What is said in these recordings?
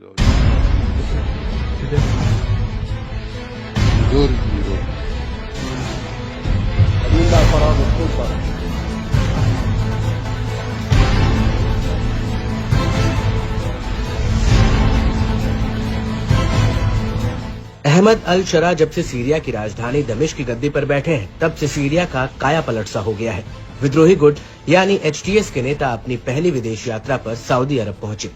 अहमद अल शरा जब से सीरिया की राजधानी दमिश्क की गद्दी पर बैठे हैं, तब से सीरिया का काया पलट सा हो गया है। विद्रोही गुट यानी HTS के नेता अपनी पहली विदेश यात्रा पर सऊदी अरब पहुंचे।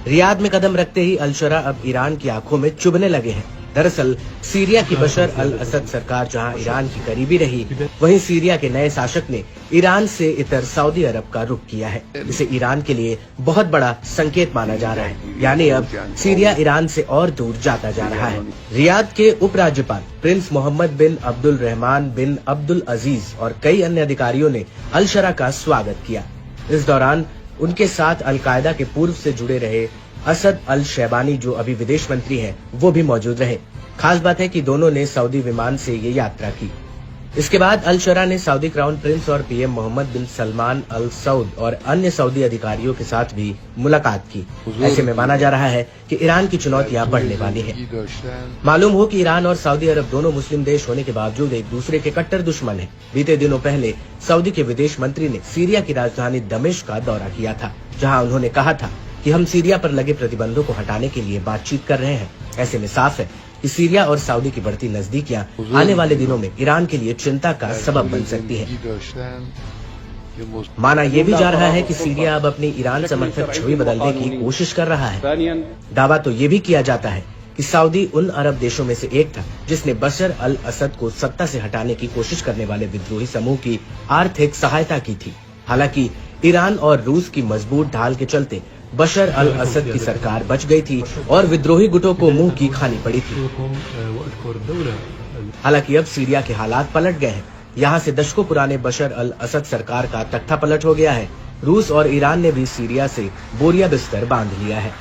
रियाद में कदम रखते ही अल शरा अब ईरान की आंखों में चुभने लगे हैं। दरअसल सीरिया की बशर अल असद सरकार जहां ईरान की करीबी रही, वहीं सीरिया के नए शासक ने ईरान से इतर सऊदी अरब का रुख किया है। इसे ईरान के लिए बहुत बड़ा संकेत माना जा रहा है, यानी अब सीरिया ईरान से और दूर जाता जा रहा है। रियाद के उपराज्यपाल प्रिंस मोहम्मद बिन अब्दुल रहमान बिन अब्दुल अजीज और कई अन्य अधिकारियों ने अल शरा का स्वागत किया। इस दौरान उनके साथ अल कायदा के पूर्व से जुड़े रहे असद अल शैबानी, जो अभी विदेश मंत्री हैं, वो भी मौजूद रहे। खास बात है कि दोनों ने सऊदी विमान से ये यात्रा की। इसके बाद अल शरा ने सऊदी क्राउन प्रिंस और PM मोहम्मद बिन सलमान अल सऊद और अन्य सऊदी अधिकारियों के साथ भी मुलाकात की। ऐसे में माना जा रहा है कि ईरान की चुनौतियां बढ़ने वाली है। मालूम हो कि ईरान और सऊदी अरब दोनों मुस्लिम देश होने के बावजूद एक दूसरे के कट्टर दुश्मन हैं। बीते दिनों पहले सऊदी के विदेश मंत्री ने सीरिया की राजधानी दमिश्क का दौरा किया था, जहाँ उन्होंने कहा था कि हम सीरिया पर लगे प्रतिबंधों को हटाने के लिए बातचीत कर रहे हैं। ऐसे में साफ है कि सीरिया और सऊदी की बढ़ती नजदीकियां आने वाले दिनों में ईरान के लिए चिंता का सबब बन सकती है। माना यह भी जा रहा है कि सीरिया अब अपनी ईरान समर्थक छवि बदलने की कोशिश कर रहा है। दावा तो ये भी किया जाता है कि सऊदी उन अरब देशों में से एक था जिसने बशर अल असद को सत्ता से हटाने की कोशिश करने वाले विद्रोही समूह की आर्थिक सहायता की थी। हालांकि ईरान और रूस की मजबूत ढाल के चलते बशर अल असद की सरकार बच गई थी और विद्रोही गुटों को मुंह की खानी पड़ी थी। हालांकि अब सीरिया के हालात पलट गए हैं। यहाँ से दशकों पुराने बशर अल असद सरकार का तख्ता पलट हो गया है। रूस और ईरान ने भी सीरिया से बोरिया बिस्तर बांध लिया है।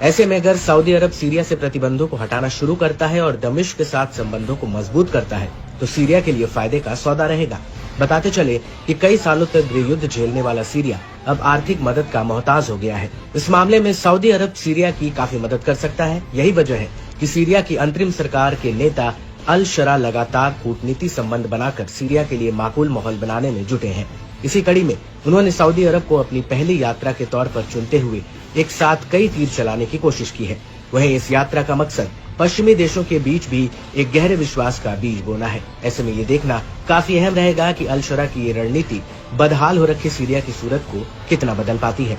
ऐसे में अगर सऊदी अरब सीरिया से प्रतिबंधों को हटाना शुरू करता है और दमिश्क के साथ संबंधों को मजबूत करता है, तो सीरिया के लिए फायदे का सौदा रहेगा। बताते चले कि कई सालों तक गृह युद्ध झेलने वाला सीरिया अब आर्थिक मदद का मोहताज हो गया है। इस मामले में सऊदी अरब सीरिया की काफी मदद कर सकता है। यही वजह है कि सीरिया की अंतरिम सरकार के नेता अल शरा लगातार कूटनीति संबंध बनाकर सीरिया के लिए माकूल माहौल बनाने में जुटे हैं। इसी कड़ी में उन्होंने सऊदी अरब को अपनी पहली यात्रा के तौर पर चुनते हुए एक साथ कई तीर चलाने की कोशिश की है। वहीं इस यात्रा का मकसद पश्चिमी देशों के बीच भी एक गहरे विश्वास का बीज बोना है। ऐसे में ये देखना काफी अहम रहेगा कि अल शरा की ये रणनीति बदहाल हो रखी सीरिया की सूरत को कितना बदल पाती है।